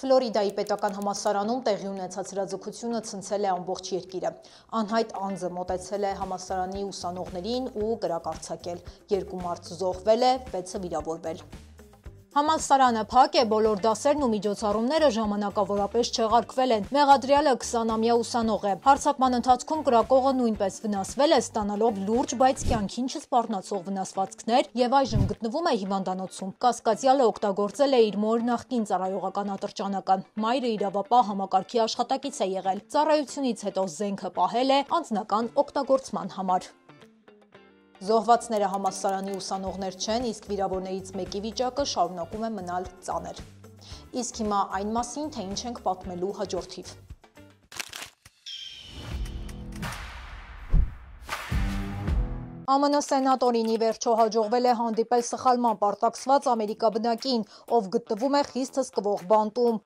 Ֆլորիդայի պետական համալսարանում տեղի ունեցած հրաձգությունը ցնցել է ամբողջ երկիրը։ Անհայտ անձը մոտեցել է համալսարանի ուսանողներին ու կրակ արձակել։ 2 մարդ զոհվել է, 6-ը վիրավորվել։ Համալսարանը փակ է, բոլոր դասերն ու միջոցառումները ժամանակավորապես չեղարկվել են։ Մեղադրյալը 20-ամյա ուսանող է։ Հարձակման ընթացքում կրակողը նույնպես վնասվել է, ստանալով լուրջ, բայց կյանքին չսպառնացող վնասվածքներ եւ այժմ գտնվում է հիվանդանոցում։ Կասկածյալը օգտագործել է իր մոր նախկին ծառայողական ատրճանակը։ Մայրը իրավապահ համակարգի աշխատակից է եղել։ Ծառայությունից հետո զենքը պահել է անձնական օգտագործման համար։ Զոհվածները համալսարանի ուսանողներ չեն, իսկ վիրավորներից մեկի վիճակը շարունակում է մնալ ծանր։ Իսկ հիմա այն մասին, թե ինչ ենք պատմելու հաջորդիվ։ ԱՄՆ սենատորին ի վերջո հաջողվել է հանդիպել սխալման պարտաքսված ամերիկաբնակին, ով գտնվում է խիստ հսկվող բանտում։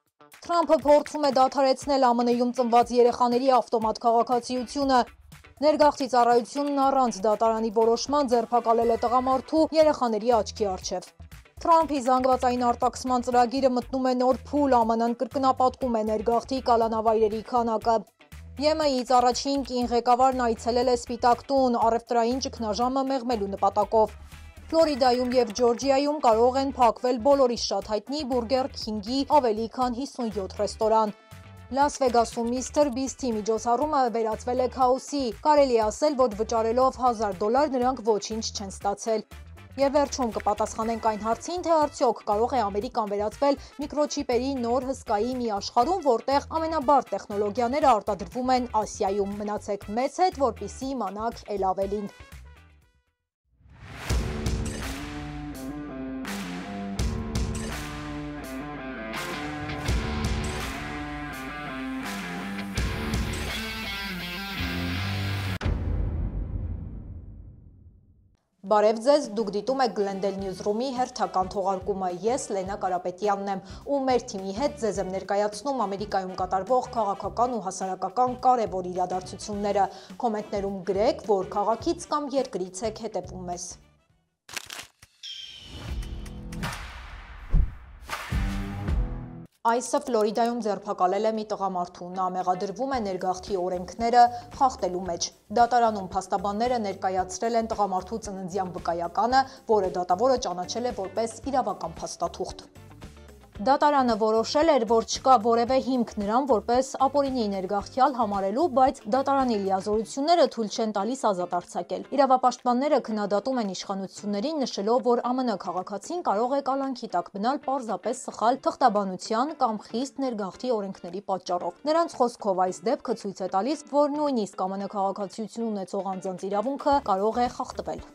Թրամփը փորձում է դադարեցնել ԱՄՆ-ում ծնված երեխաների ավտոմատ քաղաքացիությունը։ Ներգաղթի ծառայությունն առանց դատարանի որոշման ձերբակալել է տղամարդու երեխաների աչքի առջև։ Թրամփի զանգվածային արտաքսման ծրագիրը մտնում է նոր փուլ, ԱՄՆ-ն կրկնապատկում է ներգաղթի կալանավայրերի քանակը։ ԵՄ-ից առաջին կին ղեկավարն այցելել է Սպիտակ տուն առևտրային ճգնաժամը մեղմելու նպատակով։ Ֆլորիդայում եւ Ջորջիայում կարող են փակվել բոլորից շատ հայտնի Բուրգեր Քինգի ավելի քան 57 ռեստորան։ Լաս Վեգասում Միսթր Բիսթի միջոցառումը վերածվել է քաոսի։ Կարելի է ասել, որ վճարելով $1000 նրանք ոչինչ չեն ստացել։ Եվ վերջում կպատասխանենք այն հարցին, թե արդյոք կարող է Ամերիկան վերածվել միկրոչիպերի նոր հսկայի մի աշխարհում, որտեղ ամենաբարդ տեխնոլոգիաները արտադրվում են Ասիայում։ Մնացեք մեզ հետ, որպեսզի իմանաք ել ավելին։ Բարև ձեզ, դուք դիտում եք Glendale Newsroom-ի հերթական թողարկումը, ես Լենա Կարապետյանն եմ ու մեր թիմի հետ ձեզ եմ ներկայացնում Ամերիկայում կատարվող քաղաքական ու հասարակական կարևոր իրադարձությունները։ Կոմենտներում գրեք, որ քաղաքից կամ երկրից եք հետևում մեզ։ Այսը Ֆլորիդայում ձերբակալել է մի տղամարդու, նա մեղադրվում է ներգաղթի օրենքները խախտելու մեջ։ Դատարանում փաստաբանները ներկայացրել են տղամարդու ծննդյան վկայականը, որը դատավորը ճանաչել է որպես իրավական փաստաթուղթ։ Դատարանը որոշել էր, որ չկա որևէ հիմք նրան որպես ապօրինի ներգաղթյալ համարելու, բայց դատարանի լիազորությունները թույլ չեն տալիս ազատ արձակել։ Իրավապաշտպանները քննադատում են իշխանություններին, նշելով, որ ԱՄՆ քաղաքացին կարող է կալանքի տակ մնալ պարզապես սխալ թղթաբանության կամ խիստ ներգաղթի օրենքների պատճառով։ Նրանց խոսքով այս դեպքը ցույց է տալիս, որ նույնիսկ ԱՄՆ քաղաքացիություն ունեցող անձանց իրավունքը կարող է խախտվել։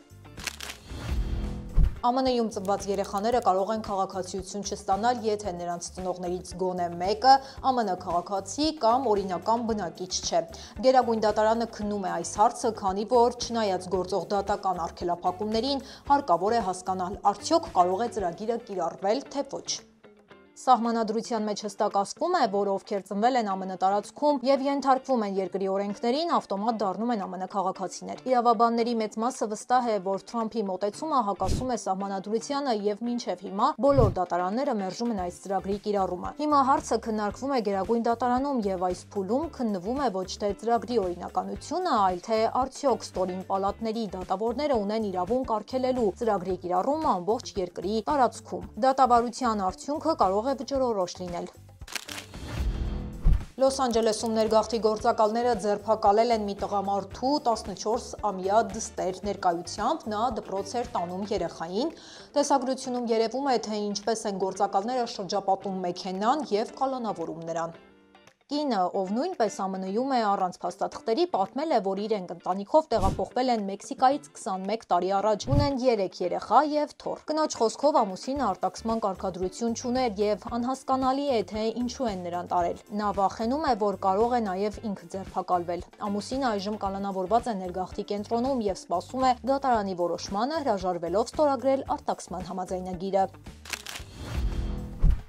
ԱՄՆ-ում ծնված երեխաները կարող են քաղաքացիություն չստանալ, եթե նրանց ծնողներից գոնե մեկը ԱՄՆ քաղաքացի կամ օրինական բնակիչ չէ։ Գերագույն դատարանը քննում է այս հարցը, քանի որ չնայած գործող դատական արգելափակումներին, հարկավոր է հասկանալ, արդյոք կարող է ծրագիրը կիրառվել, թե ոչ։ Սահմանադրության մեջ հստակ ասվում է, որ ովքեր ծնվել են ԱՄՆ տարածքում եւ ենթարկվում են երկրի օրենքներին, ավտոմատ դառնում են ԱՄՆ քաղաքացիներ։ Իրավաբանների մեծ մասը վստահ է, որ Թրամփի մոտեցումը հակասում է սահմանադրությանը եւ մինչեւ հիմա բոլոր դատարանները մերժում են այս ծրագրի կիրառումը։ Հիմա հարցը քննարկվում է Գերագույն դատարանում եւ այս փուլում քննվում է ոչ թե ծրագրի օրինականությունը, այլ թե արդյոք ստորին պալատների դատավորները ունեն իրավունք արգելելու ծրագրի կիրառումը ամբողջ երկրի տարածքում։ Դատավարության արդյունքը կարող է վճռորոշ լինել։ Լոս Անջելեսում ներգաղթի գործակալները ձերբակալել են մի տղամարդու 14-ամյա դստեր ներկայությամբ, նա դպրոց էր տանում երեխային։ Տեսագրությունում երևում է, թե ինչպես են գործակալները շրջապատում մեքենան եւ կալանավորում նրան։ Կինը, ով նույնպես ԱՄՆ-ում է առանց փաստաթղթերի, պատմել է, որ իրենք ընտանիքով տեղափոխվել են Մեքսիկայից 21 տարի առաջ, ունեն 3 երեխա եւ թոռ։ Կնոջ խոսքով ամուսինը արտաքսման կարգադրություն չուներ եւ անհասկանալի է, թե ինչու են նրան տարել։ Նա վախենում է, որ կարող է նաեւ ինքը ձերբակալվել։ Ամուսինը այժմ կալանավորված է ներգաղթի կենտրոնում եւ սպասում է դատարանի որոշմանը, հրաժարվելով ստորագրել արտաքսման համաձայնագիրը։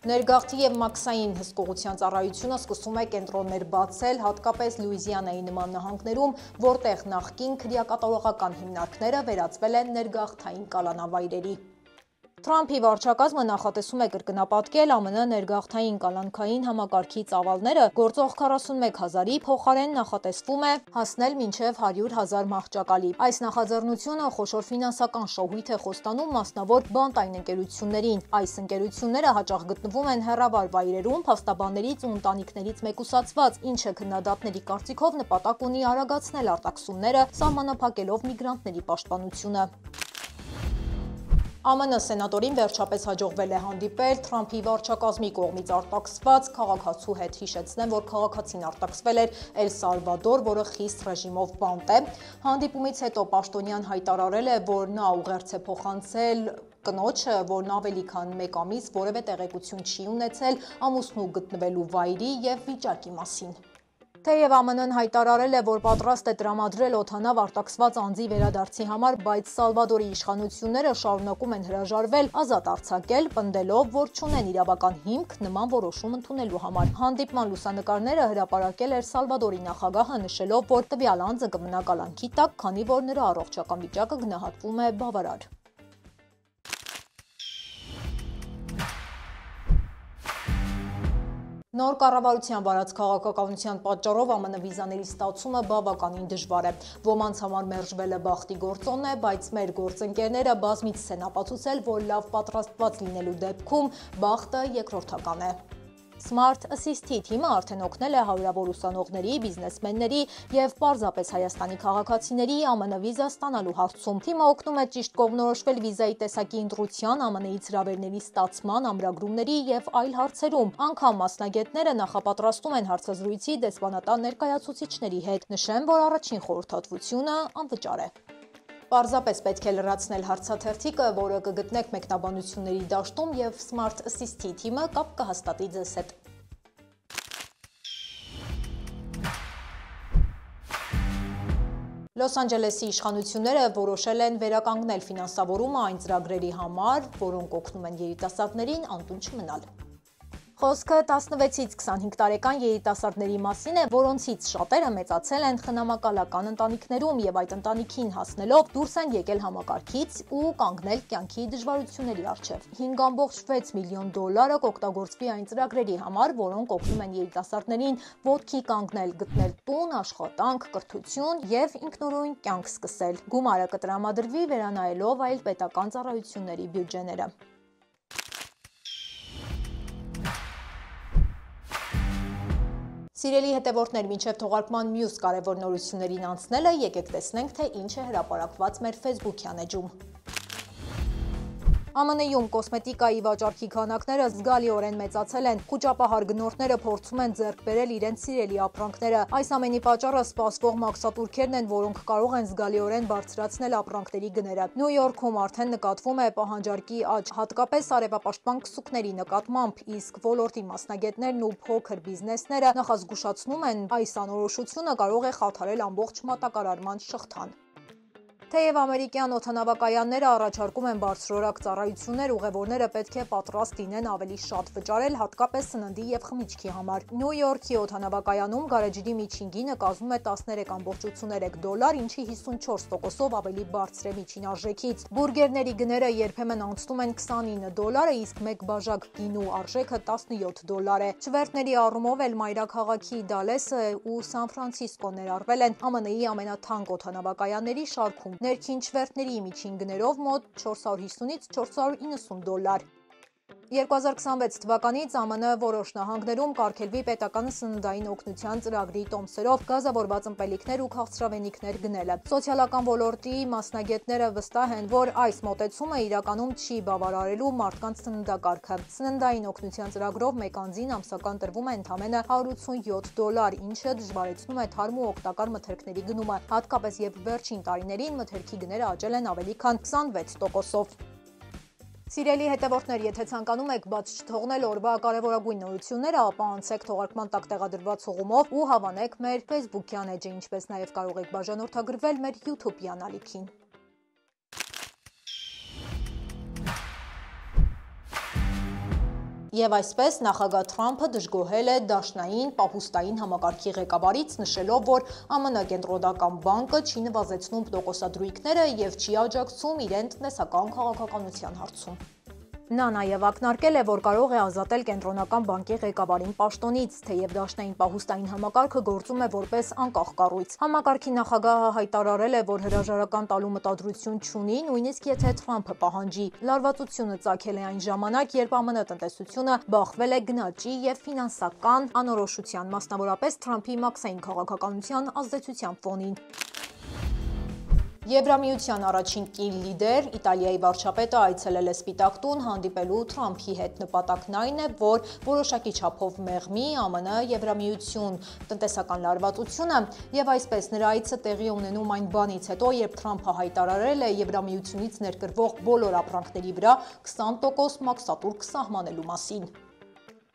Ներգաղթի եւ մաքսային հսկողության ծառայությունը սկսում է կենտրոններ բացել, հատկապես Լուիզիանայի նման նահանգներում, որտեղ նախկին քրեակատարողական հիմնարկները վերածվել են ներգաղթային կալանավայրերի։ Թրամփի վարչակազմը նախատեսում է կրկնապատկել ԱՄՆ ներգաղթային կալանքային համակարգի ծավալները գործող 41,000-ի փոխարեն նախատեսվում է հասնել մինչև 100,000 մահճակալի։ Այս նախաձեռնությունը խոշոր ֆինանսական շահույթ է խոստանում մասնավոր բանտային ընկերություններին։ Այս ընկերությունները հաճախ գտնվում են հեռավոր վայրերում, փաստաբաններից ու ընտանիքներից մեկուսացված, ինչը քննադատների կարծիքով նպատակ ունի արագացնել արտաքսումները, սահմանափակելով միգրանտների պաշտպանությունը։ ԱՄՆ սենատորին վերջապես հաջողվել է հանդիպել Թրամփի վարչակազմի կողմից արտաքսված քաղաքացու հետ։ Հիշեցնեմ, որ քաղաքացին արտաքսվել էր Էլ Սալվադոր, որը խիստ ռեժիմով բանտ է։ Հանդիպումից հետո պաշտոնյան հայտարարել է, որ նա ուղերձ է փոխանցել կնոջը, որն ավելի քան 1 ամիս որևէ տեղեկություն չի ունեցել ամուսնու գտնվելու վայրի եւ վիճակի մասին։ Թեև ԱՄՆ-ն հայտարարել է, որ պատրաստ է տրամադրել օդանավ արտաքսված անձի վերադարձի համար, բայց Սալվադորի իշխանությունները շարունակում են հրաժարվել ազատ արձակել, պնդելով, որ չունեն իրավական հիմք նման որոշում ընդունելու համար։ Հանդիպման լուսանկարները հրապարակել էր Սալվադորի նախագահը, նշելով, որ տվյալ անձը կմնա կալանքի տակ, քանի որ նրա առողջական վիճակը գնահատվում է բավարար։ Նոր կառավարության վարած քաղաքականության պատճառով ԱՄՆ վիզաների ստացումը բավականին դժվար է։ Ոմանց համար մերժվելը բախտի գործոն է, բայց մեր գործընկերները բազմիցս են ապացուցել, որ լավ պատրաստված լինելու դեպքում բախտը երկրորդական է։ Smart Assist-ի թիմը արդեն օգնել է հարյուրավոր ուսանողների, բիզնեսմենների եւ պարզապես Հայաստանի քաղաքացիների ԱՄՆ վիզա ստանալու հարցում։ Թիմը օգնում է ճիշտ կողմնորոշվել վիզայի տեսակի ընտրության, ԱՄՆ-ից հրավերների ստացման, ամրագրումների եւ այլ հարցերում։ Անգամ մասնագետները նախապատրաստում են հարցազրույցի դեսպանատան ներկայացուցիչների հետ։ Նշեմ, որ առաջին խորհրդատվությունը անվճար է։ Պարզապես պետք է լրացնել հարցաթերթիկը, որը կգտնեք մեկնաբանությունների դաշտում եւ Smart Assist-ի թիմը կապ կհաստատի ձեզ հետ։ Լոս Անջելեսի իշխանությունները որոշել են վերականգնել ֆինանսավորումը այն ծրագրերի համար, որոնք օգնում են երիտասարդներին անտուն չմնալ։ Խոսքը 16-ից 25 տարեկան երիտասարդների մասին է, որոնցից շատերը մեծացել են խնամակալական ընտանիքներում եւ այդ ընտանիքին հասնելով դուրս են եկել համակարգից ու կանգնել կյանքի դժվարությունների առջեւ։ 5.6 միլիոն դոլարը կօգտագործվի այն ծրագրերի համար, որոնք օգնում են երիտասարդներին ոտքի կանգնել, գտնել տուն, աշխատանք, կրթություն եւ ինքնուրույն կյանք սկսել։ Գումարը կտրամադրվի վերանայելով այլ պետական ծառայությունների բյուջեները։ Սիրելի հետևորդներ, մինչև թողարկման մյուս կարևոր նորություններին անցնելը, եկեք տեսնենք, թե ինչ է հրապարակված մեր Facebook-յան էջում։ ԱՄՆ-ում կոսմետիկայի վաճառքի քանակները զգալիորեն մեծացել են։ Խուճապահար գնորդները փորձում են ձեռք բերել իրենց սիրելի ապրանքները։ Այս ամենի պատճառը սպասվող մաքսատուրքերն են, որոնք կարող են զգալիորեն բարձրացնել ապրանքների գները։ Նյու Յորքում արդեն նկատվում է պահանջարկի աճ, հատկապես արևապաշտպան քսուկների նկատմամբ, իսկ ոլորտի մասնագետներն ու փոքր բիզնեսները նախազգուշացնում են, այս անորոշությունը կարող է խաթարել ամբողջ մատակարարման շղթան։ Թեև ամերիկյան օդանավակայանները առաջարկում են բարձրորակ ծառայություններ, ուղևորները պետք է պատրաստ լինեն ավելի շատ վճարել, հատկապես սննդի եւ խմիչքի համար։ Նյու Յորքի օդանավակայանում գարեջրի միջին գինը կազմում է 13.83 դոլար, ինչի 54%-ով ավելի բարձր է միջին արժեքից։ Բուրգերների գները երբեմն անցնում են 29 դոլարը, իսկ մեկ բաժակ գինու արժեքը 17 դոլար է։ Չվերթների առումով էլ մայրաքաղաքի Դալեսը ու Սան Ֆրանցիսկոն ներառվել են ԱՄՆ-ի ամենաթանկ օդանավակայանների շարքում։ Ներքին չվերթների միջին գներով մոտ 450-ից 490 դոլար։ 2026 թվականից ԱՄՆ որոշ նահանգներում կարգելվի պետական սննդային օգնության ծրագրի տոմսերով գազավորված ըմպելիքներ ու քաղցրավենիքներ գնելը։ Սոցիալական ոլորտի մասնագետները վստահ են, որ այս մոտեցումը իրականում չի բավարարելու մարդկանց սննդակարգը։ Սննդային օգնության ծրագրով մեկ անձին ամսական տրվում է ընդամենը 187 դոլար, ինչը դժվարեցնում է թարմ ու օգտակար մթերքների գնումը, հատկապես երբ վերջին տարիներին մթերքի գները աճել են ավելի քան 26%-ով։ Սիրելի հետևորդներ, եթե ցանկանում եք բաց չթողնել օրվա կարևորագույն նորությունները, ապա անցեք թողարկման տակ տեղադրված ուղումով ու հավանեք մեր Facebook-յան էջը, ինչպես նաև կարող եք բաժանորդագրվել մեր YouTube-յան ալիքին։ Եվ այսպես նախագահ Թրամփը դժգոհել է դաշնային պահուստային համակարգի ղեկավարից, նշելով, որ ԱՄՆ կենտրոնական բանկը չի նվազեցնում տոկոսադրույքները և չի աջակցում իրեն տնտեսական քաղաքականության հարցում։ Նա նաև ակնարկել է, որ կարող է ազատել կենտրոնական բանկի ղեկավարին պաշտոնից, թեև դաշնային պահուստային համակարգը գործում է որպես անկախ կառույց։ Համակարգի նախագահը հայտարարել է, որ հրաժարական տալու մտադրություն չունի, նույնիսկ եթե Թրամփը պահանջի։ Լարվածությունը ծագել է այն ժամանակ, երբ ԱՄՆ տնտեսությունը բախվել է գնաճի եւ ֆինանսական անորոշության, մասնավորապես Թրամփի մաքսային քաղաքականության ազդեցության ֆոնին։ Եվրամիության առաջին կին լիդեր Իտալիայի վարչապետը այցելել է Սպիտակ տուն հանդիպելու Թրամփի հետ։ Նպատակն այն է, որ որոշակի չափով մեղմի ԱՄՆ Եվրամիություն տնտեսական լարվածությունը եւ այսպես նրա այցը տեղի ունենում այն բանից հետո, երբ Թրամփը հայտարարել է Եվրամիությունից ներկրվող բոլոր ապրանքների վրա 20% մաքսատուրք սահմանելու մասին։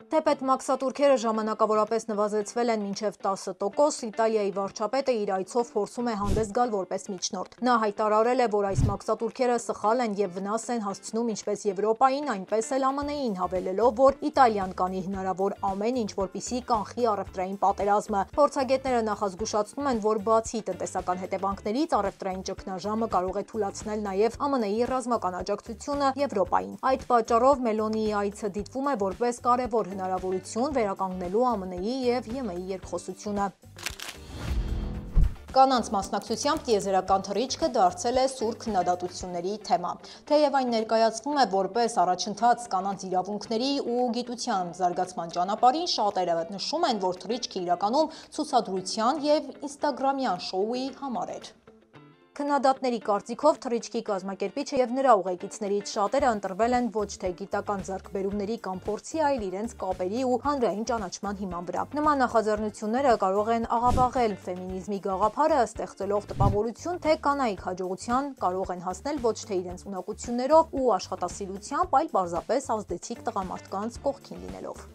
Թեպետ մաքսատուրքերը ժամանակավորապես նվազեցվել են մինչև 10%, Իտալիայի վարչապետը իր այցով փորձում է հանդես գալ որպես միջնորդ։ Նա հայտարարել է, որ այս մաքսատուրքերը սխալ են եւ վնաս են հասցնում ինչպես Եվրոպային, այնպես էլ ԱՄՆ-ին, հավելելով, որ Իտալիան կանի հնարավոր ամեն ինչ, որպեսզի կանխի առևտրային պատերազմը։ Փորձագետները նախազգուշացնում են, որ բացի տնտեսական հետևանքներից, առևտրային ճգնաժամը կարող է թուլացնել նաեւ ԱՄՆ-ի ռազմական աջակցությունը Եվրոպային։ Այդ պատճառով Մելոնիի այցը դիտվում է որպես կարևոր հնարավորություն վերականգնելու ԱՄՆ-ի եւ ԵՄ-ի երկխոսությունը։ Կանանց մասնակցությամբ տիեզերական թռիչքը դարձել է սուր քննադատությունների թեմա։ Թեև այն ներկայացվում է որպես առաջընթաց կանանց իրավունքների ու գիտության զարգացման ճանապարհին, շատերը նշում են, որ թռիչքը իրականում ցուցադրության եւ ինստագրամյան շոուի համար էր։ Քննադատների կարծիքով թռիչքի կազմակերպիչը եւ նրա ուղեկիցներից շատերը ընտրվել են ոչ թե գիտական ձեռքբերումների կամ փորձի, այլ իրենց կապերի ու հանրային ճանաչման հիման վրա։ Նման նախաձեռնությունները կարող են աղավաղել ֆեմինիզմի գաղափարը, ստեղծելով տպավորություն, թե կանայք հաջողության կարող են հասնել ոչ թե իրենց ունակություններով ու աշխատասիրությամբ, այլ պարզապես ազդեցիկ տղամարդկանց կողքին լինելով։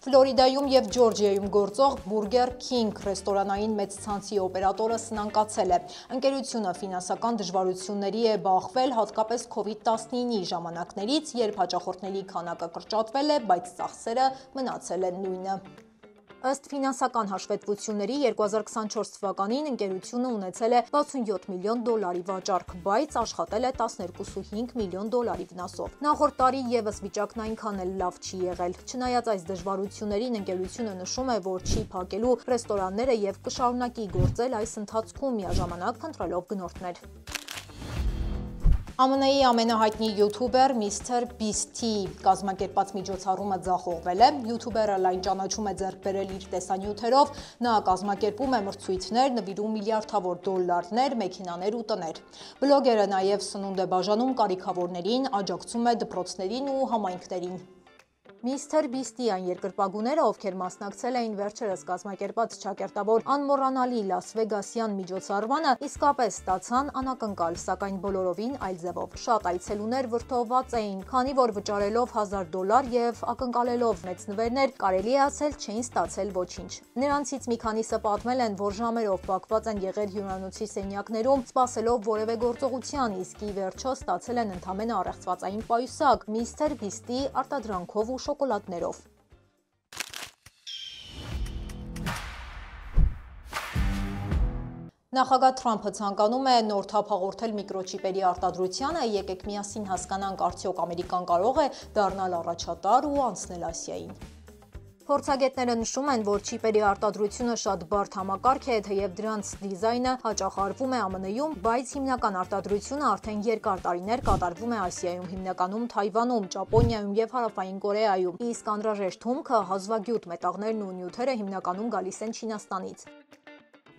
Ֆլորիդայում եւ Ջորջիայում գործող Burger King ռեստորանային մեծ ցանցի օպերատորը սնանկացել է։ Ընկերությունը ֆինանսական դժվարությունների է բախվել հատկապես COVID-19-ի ժամանակներից, երբ հաճախորդների քանակը կրճատվել է, բայց ծախսերը մնացել են նույնը։ Ըստ ֆինանսական հաշվետվությունների 2024 թվականին ընկերությունը ունեցել է $67 միլիոն վաճառք, բայց աշխատել է $12.5 միլիոն վնասով։ Նախորդ տարի եւս վիճակն այնքան էլ լավ չի եղել։ Չնայած այս դժվարություններին, ընկերությունը նշում է, որ չի փակելու ռեստորանները եւ կշարունակի գործել այս ընթացքում միաժամանակ փնտրելով գնորդներ։ ԱՄՆ-ի ամենահայտնի յութուբեր Mr. Beast-ի կազմակերպած միջոցառումը ձախողվել է։ Յութուբերը լայն ճանաչում է ձեռք բերել իր տեսանյութերով, նա կազմակերպում է մրցույթներ, նվիրում միլիարդավոր դոլարներ, մեքենաներ ու տներ։ Բլոգերը նաև սնունդ է բաժանում կարիքավորներին, աջակցում է դպրոցներին ու համայնքներին։ Mr. Beast-ի այն երկրպագուները, ովքեր մասնակցել էին վերջերս կազմակերպած չակերտավոր անմոռանալի Լաս Վեգասյան միջոցառմանը, իսկապես ստացան անակնկալ, սակայն բոլորովին այլ ձևով։ Շատ այցելուներ վրդովված էին, քանի որ վճարելով $1000 եւ ակնկալելով մեծ նվերներ, կարելի է ասել չէին ստացել ոչինչ։ Նրանցից մի քանիսը պատմել են, որ ժամերով փակված են եղել հյուրանոցի սենյակներում, սպասելով որևէ գործողության, իսկ ի վերջո ստացել են ընդամենը առեղծվածային պայուսակ Mr. Beast-ի արտադրանքով ու շոկոլադներով։ Նախագահ Թրամփը ցանկանում է նոր թափ հաղորդել միկրոչիպերի արտադրությանը, եկեք միասին հասկանանք, արդյոք Ամերիկան կարող է դառնալ առաջատար ու անցնել Ասիային։ Փորձագետները նշում են, որ չիպերի արտադրությունը շատ բարդ համակարգ է, թեև դրանց դիզայնը հաճախ արվում է ԱՄՆ-ում, բայց հիմնական արտադրությունը արդեն երկար տարիներ կատարվում է Ասիայում, հիմնականում Թայվանում, Ճապոնիայում եւ Հարավային Կորեայում, իսկ անհրաժեշտ հումքը, հազվագյուտ մետաղներն ու նյութերը հիմնականում գալիս են Չինաստանից։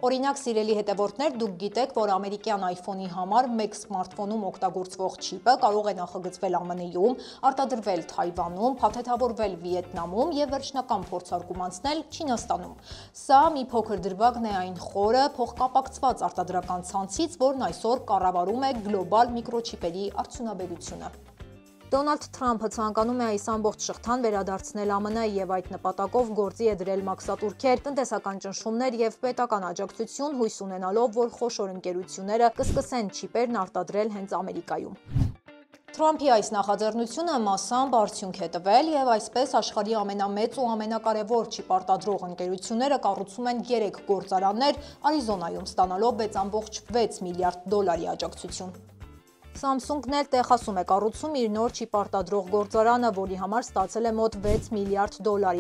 Օրինակ, սիրելի հետևորդներ, դուք գիտեք, որ ամերիկյան iPhone-ի համար մեկ սմարթֆոնում օգտագործվող չիպը կարող է նախագծվել ԱՄՆ-ում, արտադրվել Թայվանում, փաթեթավորվել Վիետնամում եւ վերջնական փորձարկում անցնել Չինաստանում։ Սա մի փոքր դրվագն է այն խորը, փոխկապակցված արտադրական ցանցից, որն այսօր կառավարում է գլոբալ միկրոչիպերի արդյունաբերությունը։ Դոնալդ Թրամփը ցանկանում է այս ամբողջ շղթան վերադարձնել ԱՄՆ եւ այդ նպատակով գործի է դրել մաքսատուրքեր, տնտեսական ճնշումներ եւ պետական աջակցություն, հույս ունենալով, որ խոշոր ընկերությունները կսկսեն չիպերն արտադրել հենց Ամերիկայում։ Թրամփի այս նախաձեռնությունը մասամբ արդյունք է տվել եւ այսպես աշխարհի ամենամեծ ու ամենակարևոր չիպարտադրող ընկերությունները կառուցում են 3 գործարաններ Արիզոնայում, ստանալով $6.6 միլիարդ աջակցություն։ Samsung-ն էլ Տեխասում է կառուցում իր նոր չիպ արտադրող գործարանը, որի համար ստացել է մոտ $6 միլիարդ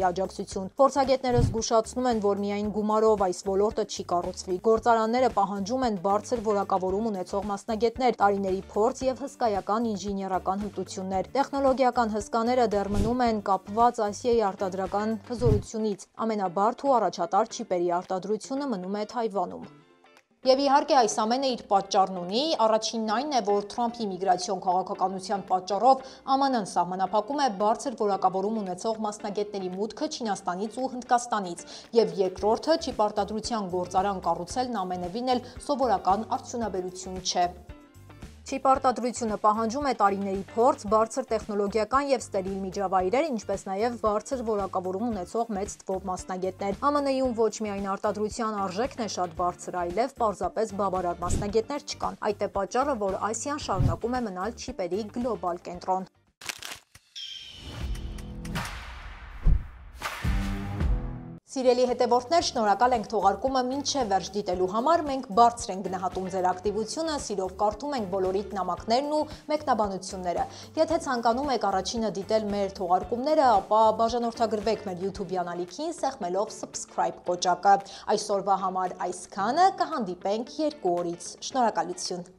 աջակցություն։ Փորձագետները զգուշացնում են, որ միայն գումարով այս ոլորտը չի կառուցվի։ Գործարանները պահանջում են բարձր որակավորում ունեցող մասնագետներ, տարիների փորձ եւ հսկայական ինժեներական հմտություններ։ Տեխնոլոգիական հսկաները դեռ մնում են կապված Ասիայի արտադրական հզորությունից։ Ամենաբարդ ու առաջատար չիպերի արտադրությունը մնում է Թայվանում։ Եվ իհարկե այս ամենը իր պատճառն ունի, առաջինն այն է, որ Թրամփի միգրացիոն քաղաքականության պատճառով ԱՄՆ-ն սահմանափակում է բարձր որակավորում ունեցող մասնագետների մուտքը Չինաստանից ու Հնդկաստանից, եւ երկրորդը չիպ արտադրության գործարան կառուցելն ամենևին էլ սովորական արդյունաբերություն չէ։ Չիպ արտադրությունը պահանջում է տարիների փորձ, բարձր տեխնոլոգիական եւ ստերիլ միջավայրեր, ինչպես նաեւ բարձր որակավորում ունեցող մեծ թվով մասնագետներ։ ԱՄՆ-ում ոչ միայն արտադրության արժեքն է շատ բարձր, այլև պարզապես բավարար մասնագետներ չկան։ Այդ է պատճառը, որ Ասիան շարունակում է մնալ չիպերի գլոբալ կենտրոն։ Սիրելի հետևորդներ, շնորհակալ ենք թողարկումը մինչև վերջ դիտելու համար, մենք բարձր ենք գնահատում ձեր ակտիվությունը, սիրով կարդում ենք բոլորիդ նամակներն ու մեկնաբանությունները։ Եթե ցանկանում եք առաջինը դիտել մեր թողարկումները, ապա բաժանորդագրվեք մեր YouTube ալիքին, սեղմելով subscribe կոճակը։ Այսօրվա համար այսքանը, կհանդիպենք 2 օրից։ Շնորհակալություն։